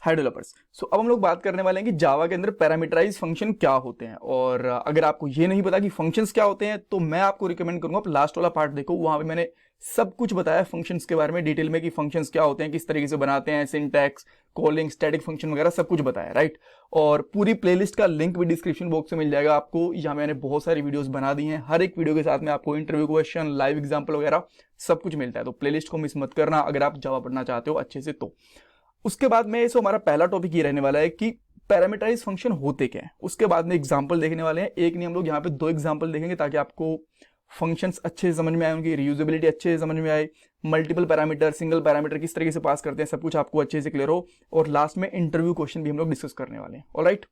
हाय developers. सो अब हम लोग बात करने वाले हैं कि जावा के अंदर पैरामीटराइज फंक्शन क्या होते हैं। और अगर आपको ये नहीं पता कि फंक्शंस क्या होते हैं तो मैं आपको रिकमेंड करूंगा आप लास्ट वाला पार्ट देखो, वहां पे मैंने सब कुछ बताया फंक्शंस के बारे में डिटेल में कि फंक्शंस क्या होते हैं, किस तरीके से बनाते हैं, सिंटैक्स, कॉलिंग, स्टैटिक फंक्शन वगैरह सब कुछ बताया, राइट। और पूरी प्लेलिस्ट का लिंक भी डिस्क्रिप्शन बॉक्स में मिल जाएगा आपको। यहाँ मैंने बहुत सारी वीडियोस बना दी हैं, हर एक वीडियो के साथ में आपको इंटरव्यू क्वेश्चन, लाइव एग्जाम्पल वगैरह सब कुछ मिलता है। तो प्लेलिस्ट को मिस मत करना अगर आप जावा पढ़ना चाहते हो अच्छे से। तो उसके बाद में सो हमारा पहला टॉपिक ये रहने वाला है कि पैरामीटराइज फंक्शन होते क्या हैं। उसके बाद में एग्जांपल देखने वाले हैं, एक नहीं हम लोग यहाँ पे दो एग्जांपल देखेंगे ताकि आपको फंक्शंस अच्छे से समझ में आए, उनकी रीयूजेबिलिटी अच्छे से समझ में आए, मल्टीपल पैरामीटर, सिंगल पैरामीटर किस तरीके से पास करते हैं, सब कुछ आपको अच्छे से क्लियर हो। और लास्ट में इंटरव्यू क्वेश्चन भी हम लोग डिस्कस करने वाले हैं। ऑलराइट,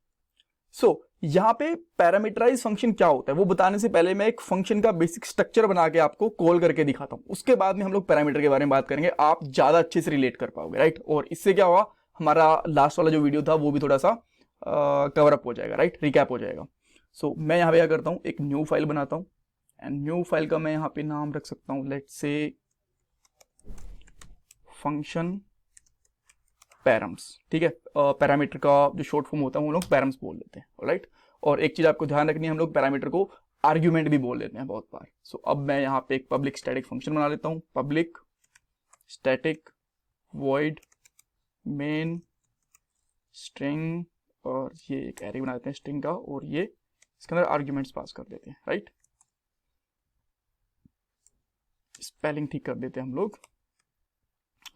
सो यहाँ पे पैरामीटराइज फंक्शन क्या होता है वो बताने से पहले मैं एक फंक्शन का बेसिक स्ट्रक्चर बना के आपको कॉल करके दिखाता हूँ। उसके बाद में हम लोग पैरामीटर के बारे में बात करेंगे, आप ज्यादा अच्छे से रिलेट कर पाओगे, राइट। और इससे क्या हुआ, हमारा लास्ट वाला जो वीडियो था वो भी थोड़ा सा कवर अप हो जाएगा, राइट, रिकैप हो जाएगा। सो मैं यहाँ पे क्या करता हूँ, एक न्यू फाइल बनाता हूँ एंड न्यू फाइल का मैं यहाँ पे नाम रख सकता हूँ, लेट्स से फंक्शन पैरम्स, ठीक है। पैरामीटर का जो शॉर्ट फॉर्म होता है वो लोग पैरम्स बोल देते हैं, राइट। और एक चीज आपको ध्यान रखनी है, हम लोग पैरामीटर को आर्ग्यूमेंट भी बोल देते हैं बहुत बार। सो अब मैं यहाँ पे एक पब्लिक स्टैटिक फंक्शन बना लेता हूँ, public static void main string, और ये एक एरे बना देते हैं स्ट्रिंग का, और ये इसके अंदर आर्ग्यूमेंट्स पास कर देते हैं, राइट। स्पेलिंग ठीक कर देते हैं हम लोग,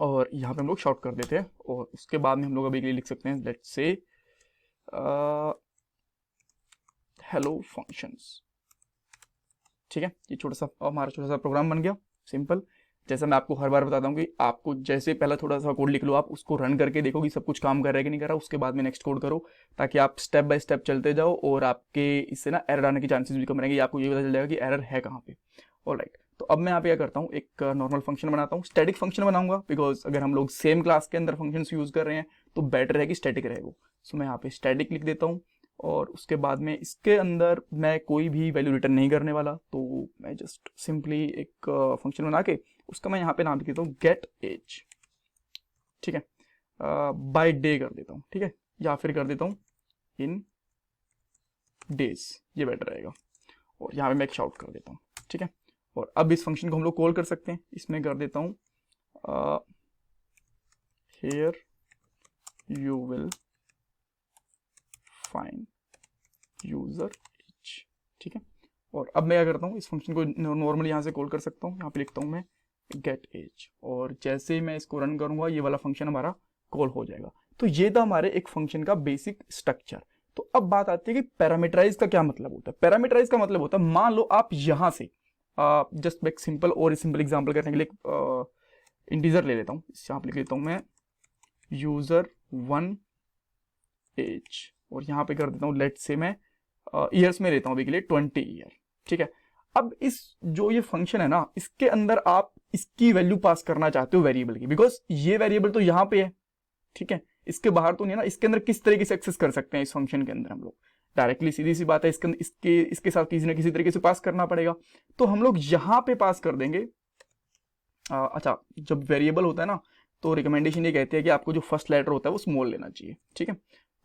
और यहाँ पे हम लोग शॉर्ट कर देते हैं। और उसके बाद में हम लोग अभी के लिए लिख सकते हैं, लेट्स से हेलो फंक्शंस, ठीक है। ये छोटा सा हमारा छोटा सा प्रोग्राम बन गया, सिंपल। जैसा मैं आपको हर बार बताता हूँ कि आपको जैसे पहला थोड़ा सा कोड लिख लो, आप उसको रन करके देखो कि सब कुछ काम कर रहा है कि नहीं कर रहा, उसके बाद में नेक्स्ट कोड करो, ताकि आप स्टेप बाय स्टेप चलते जाओ और आपके इससे ना एरर आने के चांसेस भी कम रहेंगे। आपको ये पता चल जाएगा कि एरर है कहाँ पे। ऑलराइट, तो अब मैं यहाँ पे क्या करता हूँ, एक नॉर्मल फंक्शन बनाता हूँ, स्टैटिक फंक्शन बनाऊंगा, बिकॉज अगर हम लोग सेम क्लास के अंदर फंक्शंस यूज कर रहे हैं तो बेटर है कि स्टैटिक रहे वो। सो मैं यहाँ पे स्टैटिक लिख देता हूँ, और उसके बाद में इसके अंदर मैं कोई भी वैल्यू रिटर्न नहीं करने वाला। तो मैं जस्ट सिंपली एक फंक्शन बना के उसका मैं यहाँ पे नाम लिख देता हूँ गेट एज, ठीक है। बाय डे कर देता हूँ, ठीक है, या फिर कर देता हूँ इन डेज, ये बेटर रहेगा। और यहाँ पे मैं एक शाउट कर देता हूँ, ठीक है। और अब इस फंक्शन को हम लोग कॉल कर सकते हैं, इसमें कर देता हूँ here you will find user as, ठीक है। और अब मैं क्या करता हूँ, इस फंक्शन को नॉर्मली यहाँ से कॉल कर सकता हूँ, यहाँ पे लिखता हूँ मैं गेट एज, और जैसे ही मैं इसको रन करूंगा ये वाला फंक्शन हमारा कॉल हो जाएगा। तो ये था हमारे एक फंक्शन का बेसिक स्ट्रक्चर। तो अब बात आती है कि पैरामीटराइज का क्या मतलब होता है। पैरामीटराइज का मतलब होता है, मान लो आप यहां से जस्ट एक सिंपल और सिंपल एग्जांपल करने के लिए इंटीजर ले लेता हूँ, यहाँ पे लिख लेता हूँ मैं यूजर 1 एज, और यहाँ पे कर देता हूँ लेट से मैं ईयर्स में लेता हूँ अभी के लिए 20 ईयर, ठीक है। अब इस जो ये फंक्शन है ना, इसके अंदर आप इसकी वैल्यू पास करना चाहते हो वेरिएबल की, बिकॉज ये वेरिएबल तो यहाँ पे है, ठीक है, इसके बाहर तो नहीं है ना। इसके अंदर किस तरीके से एक्सेस कर सकते हैं इस फंक्शन के अंदर हम लोग डायरेक्टली, सीधी सी बात है, इसके इसके साथ किसी ना किसी तरीके से पास करना पड़ेगा। तो हम लोग यहाँ पे पास कर देंगे। अच्छा, जब वेरिएबल होता है ना तो रिकमेंडेशन ये कहती है कि आपको जो फर्स्ट लेटर होता है वो स्मॉल लेना चाहिए, ठीक है।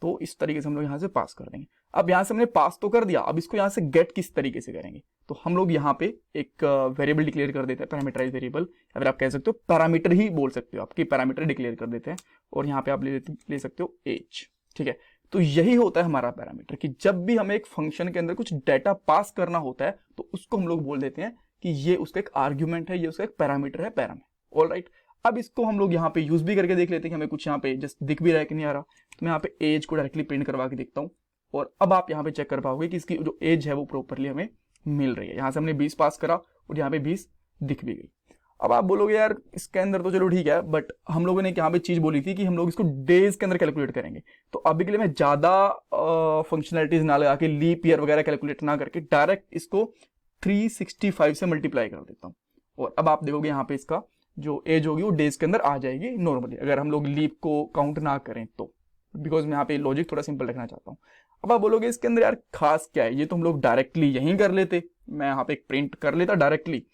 तो इस तरीके से हम लोग यहाँ से पास कर देंगे। अब यहाँ से हमने पास तो कर दिया, अब इसको यहाँ से गेट किस तरीके से करेंगे, तो हम लोग यहाँ पे एक वेरिएबल डिक्लेयर कर देते हैं, पैरामीटराइज वेरिएबल, या फिर आप कह सकते हो पैरामीटर ही बोल सकते हो, आपकी पैरामीटर डिक्लेयर कर देते हैं। और यहाँ पे आप ले सकते हो एज, ठीक है। तो यही होता है हमारा पैरामीटर, कि जब भी हमें एक फंक्शन के अंदर कुछ डाटा पास करना होता है तो उसको हम लोग बोल देते हैं कि ये उसका एक आर्ग्यूमेंट है, ये उसका एक पैरामीटर है, पैराम है। ऑलराइट, अब इसको हम लोग यहाँ पे यूज भी करके देख लेते हैं कि हमें कुछ यहाँ पे जस्ट दिख भी रहा है कि नहीं आ रहा। तो मैं यहाँ पे एज को डायरेक्टली प्रिंट करवा के देखता हूँ, और अब आप यहाँ पे चेक कर पाओगे कि इसकी जो एज है वो प्रॉपरली हमें मिल रही है। यहाँ से हमने 20 पास करा और यहाँ पे 20 दिख भी गई। अब आप बोलोगे यार इसके अंदर तो चलो ठीक है, बट हम लोगों ने यहाँ पे चीज बोली थी कि हम लोग इसको डेज के अंदर कैलकुलेट करेंगे। तो अभी के लिए मैं ज्यादा फंक्शनलिटीज ना लगा के, लीप ईयर वगैरह कैलकुलेट ना करके, डायरेक्ट इसको 365 से मल्टीप्लाई कर देता हूँ। और अब आप देखोगे यहाँ पे इसका जो एज होगी वो डेज के अंदर आ जाएगी नॉर्मली, अगर हम लोग लीप को काउंट ना करें तो, बिकॉज मैं यहाँ पे लॉजिक थोड़ा सिंपल रखना चाहता हूँ। अब आप बोलोगे इसके अंदर यार खास क्या है, ये तो हम लोग डायरेक्टली यहीं कर लेते, मैं यहाँ पे एक प्रिंट कर लेता डायरेक्टली,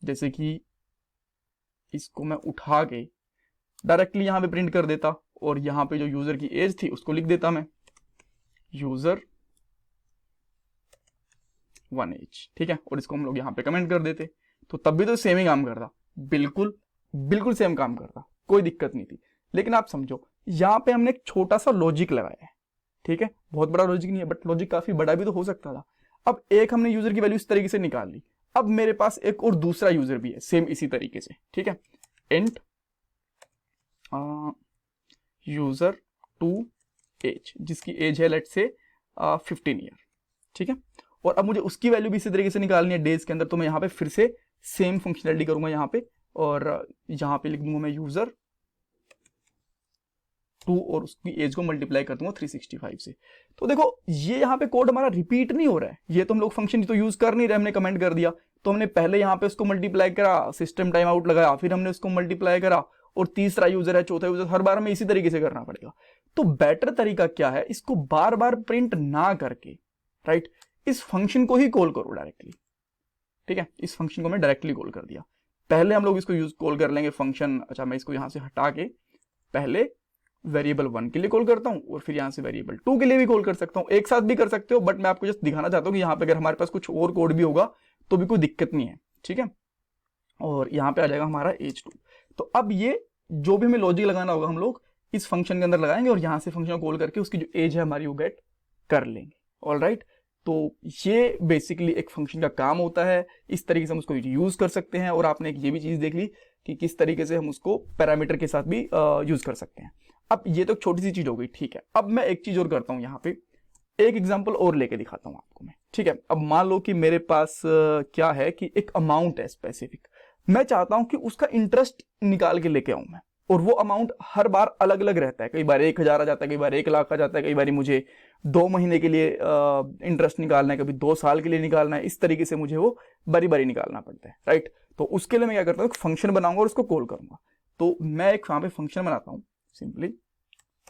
जैसे कि इसको मैं उठा के डायरेक्टली यहाँ पे प्रिंट कर देता और यहाँ पे जो यूजर की एज थी उसको लिख देता मैं यूजर 1 एज, ठीक है, और इसको हम लोग यहाँ पे कमेंट कर देते, तो तब भी तो सेम ही काम करता, बिल्कुल बिल्कुल सेम काम करता, कोई दिक्कत नहीं थी। लेकिन आप समझो यहाँ पे हमने एक छोटा सा लॉजिक लगाया है, ठीक है, बहुत बड़ा लॉजिक नहीं है बट लॉजिक काफी बड़ा भी तो हो सकता था। अब एक हमने यूजर की वैल्यू इस तरीके से निकाल ली, अब मेरे पास एक और दूसरा यूजर भी है सेम इसी तरीके से, ठीक है, इंट यूजर 2 एज, जिसकी एज है लेट से 15 ईयर, ठीक है, और अब मुझे उसकी वैल्यू भी इसी तरीके से निकालनी है डेज के अंदर, तो मैं यहाँ पे फिर से सेम फंक्शनलिटी करूंगा यहाँ पे, और यहाँ पे लिख दूंगा मैं यूजर 2 और उसकी एज को मल्टीप्लाई कर दूंगा 365 से। तो देखो ये यहाँ पे कोड हमारा रिपीट नहीं हो रहा है, ये तो हम लोग फंक्शन तो यूज कर नहीं रहे, हमने कमेंट कर दिया, तो हमने पहले यहाँ पे उसको मल्टीप्लाई करा, सिस्टम टाइम आउट लगाया, फिर हमने उसको मल्टीप्लाई करा, और तीसरा यूजर है, चौथा यूजर, हर बार हमें इसी तरीके से करना पड़ेगा। तो बेटर तरीका क्या है, इसको बार बार प्रिंट ना करके, राइट, इस फंक्शन को ही कॉल करो डायरेक्टली, ठीक है, इस फंक्शन को मैं डायरेक्टली कॉल कर दिया। पहले हम लोग इसको यूज कॉल कर लेंगे फंक्शन, अच्छा मैं इसको यहां से हटा के पहले वेरिएबल 1 के लिए कॉल करता हूं और फिर यहां से वेरिएबल 2 के लिए भी कॉल कर सकता हूं, एक साथ भी कर सकते हो, बट मैं आपको जस्ट दिखाना चाहता हूं कि यहाँ पे अगर हमारे पास कुछ और कोड भी होगा तो भी कोई दिक्कत नहीं है, ठीक है, और यहाँ पे आ जाएगा हमारा एज 2। तो अब ये जो भी हमें लॉजिक लगाना होगा हम लोग इस फंक्शन के अंदर लगाएंगे और यहाँ से फंक्शन को कॉल करके उसकी जो एज है हमारी वो गेट कर लेंगे, ऑलराइट। तो ये बेसिकली एक फंक्शन का काम होता है, इस तरीके से हम उसको यूज कर सकते हैं, और आपने एक ये भी चीज देख ली कि किस तरीके से हम उसको पैरामीटर के साथ भी यूज कर सकते हैं। अब ये तो छोटी सी चीज हो गई, ठीक है, अब मैं एक चीज और करता हूं, यहाँ पे एक एग्जांपल और लेके दिखाता हूं आपको मैं, ठीक है। अब मान लो कि मेरे पास क्या है कि एक अमाउंट है स्पेसिफिक, मैं चाहता हूं कि उसका इंटरेस्ट निकाल के लेके आऊं मैं, और वो अमाउंट हर बार अलग अलग रहता है, कई बार 1000 आ जाता है, कई बार 1 लाख आ जाता है, कई बार मुझे 2 महीने के लिए इंटरेस्ट निकालना है, कभी 2 साल के लिए निकालना है, इस तरीके से मुझे वो बारी बारी निकालना पड़ता है, राइट। तो उसके लिए मैं क्या करता हूँ, फंक्शन बनाऊंगा और उसको कॉल करूंगा। तो मैं एक वहां पे फंक्शन बनाता हूँ सिंपली,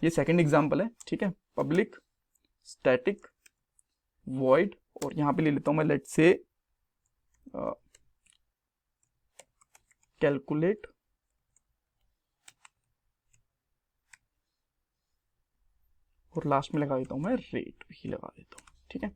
ये सेकंड एग्जांपल है, ठीक है, पब्लिक स्टैटिक वॉइड, और यहां पे ले लेता हूं मैं लेट से कैलकुलेट और लास्ट में लगा देता हूं मैं रेट ही लगा देता हूं, ठीक है,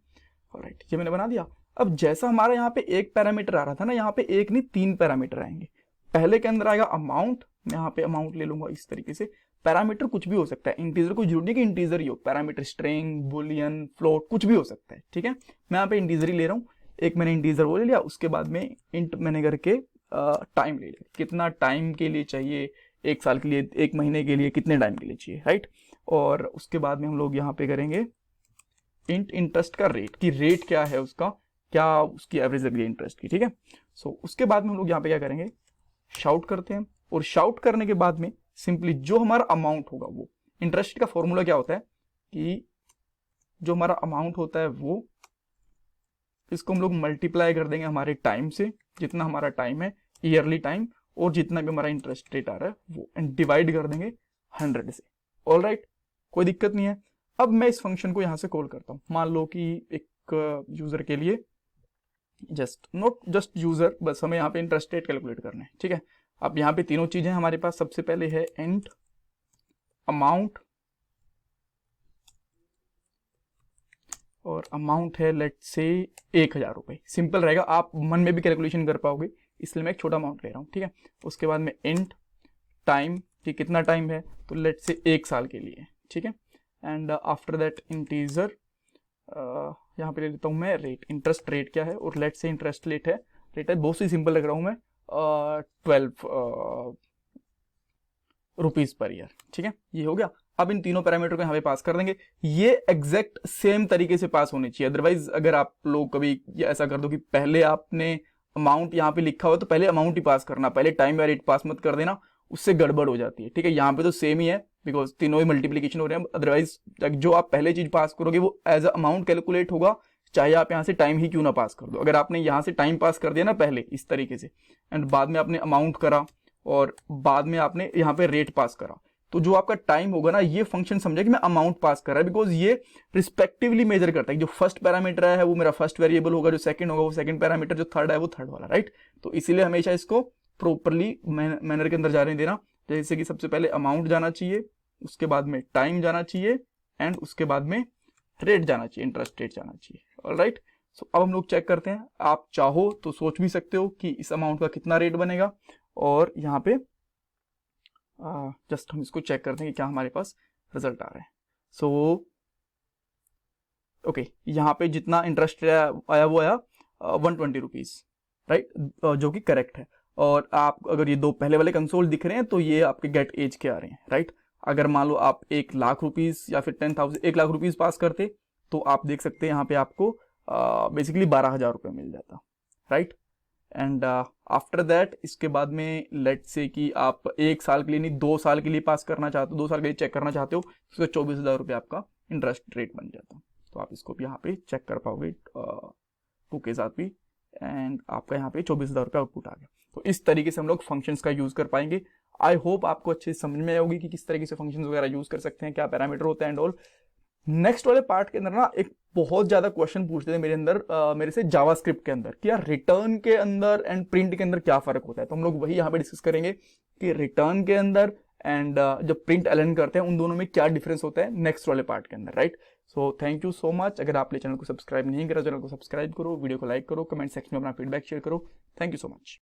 ऑलराइट, ये मैंने बना दिया। अब जैसा हमारा यहाँ पे एक पैरामीटर आ रहा था ना, यहाँ पे एक नहीं 3 पैरामीटर आएंगे। पहले के अंदर आएगा अमाउंट, मैं यहाँ पे अमाउंट ले लूंगा इस तरीके से, पैरामीटर कुछ भी हो सकता है, इंटीजर कोई जरूरी नहीं कि इंटीजर ही हो, पैरामीटर स्ट्रिंग, बुलियन, फ्लोट, कुछ भी हो सकता है, ठीक है। मैं यहाँ पे इंटीजर ही ले रहा हूँ, एक मैंने इंटीजर वो ले लिया, उसके बाद में इंट मैंने करके टाइम ले लिया, कितना टाइम के लिए चाहिए, 1 साल के लिए, 1 महीने के लिए, कितने टाइम के लिए चाहिए, राइट। और उसके बाद में हम लोग यहाँ पे करेंगे इंट इंटरेस्ट का रेट, की रेट क्या है उसका, क्या उसकी एवरेज लग रही है इंटरेस्ट की, ठीक है। सो उसके बाद में हम लोग यहाँ पे क्या करेंगे, शाउट करते हैं, और शाउट करने के बाद में सिंपली जो हमारा अमाउंट होगा, वो इंटरेस्ट का फॉर्मूला क्या होता है कि जो हमारा अमाउंट होता है वो, इसको हम लोग मल्टीप्लाई कर देंगे हमारे टाइम से, जितना हमारा टाइम है ईयरली टाइम, और जितना भी हमारा इंटरेस्ट रेट आ रहा है वो, एंड डिवाइड कर देंगे 100 से, ऑलराइट, कोई दिक्कत नहीं है। अब मैं इस फंक्शन को यहां से कॉल करता हूं, मान लो कि एक यूजर के लिए नॉट जस्ट यूजर, बस हमें यहाँ पे इंटरेस्ट रेट कैलकुलेट करना है, ठीक है। अब यहाँ पे तीनों चीजें हमारे पास, सबसे पहले है इंट अमाउंट, और अमाउंट है लेट से 1000 रुपए, सिंपल रहेगा, आप मन में भी कैलकुलेशन कर पाओगे, इसलिए मैं एक छोटा अमाउंट ले रहा हूँ, ठीक है। उसके बाद में इंट टाइम, कि कितना टाइम है, तो लेट से 1 साल के लिए, ठीक है। एंड आफ्टर दैट इंटीजर, यहाँ पे ले लेता हूँ मैं रेट, इंटरेस्ट रेट क्या है, और लेट से इंटरेस्ट रेट है बहुत सी सिंपल लग रहा हूँ मैं, 12 रुपीज पर ईयर, ठीक है, ये हो गया। अब इन तीनों पैरामीटर को यहाँ पे पास कर देंगे, ये एग्जैक्ट सेम तरीके से पास होने चाहिए, अदरवाइज अगर आप लोग कभी ऐसा कर दो कि पहले आपने अमाउंट यहाँ पे लिखा हुआ तो पहले अमाउंट ही पास करना, पहले टाइम या रेट पास मत कर देना, उससे गड़बड़ हो जाती है, ठीक है। यहाँ पे तो सेम ही है बिकॉज तीनों ही मल्टीप्लीकेशन हो रहे हैं, अदरवाइज जो आप पहले चीज पास करोगे वो एज अ अमाउंट कैलकुलेट होगा, चाहे आप यहाँ से टाइम ही क्यों ना पास कर दो। अगर आपने यहाँ से टाइम पास कर दिया ना पहले इस तरीके से, एंड बाद में आपने अमाउंट करा और बाद में आपने यहाँ पे रेट पास करा, तो जो आपका टाइम होगा ना, ये फंक्शन समझे कि मैं अमाउंट पास कर रहा है, बिकॉज ये रिस्पेक्टिवली मेजर करता है, जो फर्स्ट पैरामीटर है वो मेरा फर्स्ट वेरिएबल होगा, जो सेकंड होगा वो सेकंड पैरामीटर, जो थर्ड है वो थर्ड वाला, राइट। तो इसीलिए हमेशा इसको प्रॉपरली मैनर के अंदर जाने देना, जैसे कि सबसे पहले अमाउंट जाना चाहिए, उसके बाद में टाइम जाना चाहिए एंड उसके बाद में रेट जाना चाहिए, इंटरेस्ट रेट जाना चाहिए। ऑलराइट, सो अब हम लोग चेक करते हैं। आप चाहो तो सोच भी सकते हो कि इस अमाउंट का कितना रेट बनेगा, और यहाँ पे जस्ट हम इसको चेक करते हैं कि क्या हमारे पास रिजल्ट आ रहा है। सो ओके, यहाँ पे जितना इंटरेस्ट आया वो आया 120 रुपीज़, राइट, जो कि करेक्ट है। और आप अगर ये दो पहले वाले कंसोल दिख रहे हैं तो ये आपके गेट एज के आ रहे हैं, राइट। अगर मान लो आप 1,00,000 या फिर 10,000 1,00,000 रुपीज़ पास करते तो आप देख सकते हैं यहाँ पे आपको बेसिकली 12,000 रुपये मिल जाता, राइट। एंड आफ्टर दैट इसके बाद में लेट से कि आप 1 साल के लिए नहीं 2 साल के लिए पास करना चाहते हो, 2 साल के लिए चेक करना चाहते हो, तो 24,000 रुपये आपका इंटरेस्ट रेट बन जाता। तो आप इसको भी यहाँ पे चेक कर पाओगे 2 के साथ भी, एंड आपका यहाँ पे 24,000 रुपये आउटपुट आ गया। तो इस तरीके से हम लोग फंक्शंस का यूज़ कर पाएंगे। आई होप आपको अच्छे से समझ में आएगी कि किस तरीके से फंक्शंस वगैरह यूज़ कर सकते हैं, क्या पैरामीटर होता है एंड ऑल। नेक्स्ट वाले पार्ट के अंदर ना एक बहुत ज़्यादा क्वेश्चन पूछते थे मेरे से जावास्क्रिप्ट के अंदर कि यार रिटर्न के अंदर एंड प्रिंट के अंदर क्या फ़र्क होता है। तो हम लोग वही यहाँ पे डिस्कस करेंगे कि रिटर्न के अंदर एंड जब प्रिंट एलन करते हैं उन दोनों में क्या डिफरेंस होता है नेक्स्ट वाले पार्ट के अंदर, right. So thank you so much. अगर आपने चैनल को सब्सक्राइब नहीं करा, चैनल को सब्सक्राइब करो, वीडियो को लाइक करो, कमेंट सेक्शन में अपना फीडबैक शेयर करो। Thank you so much.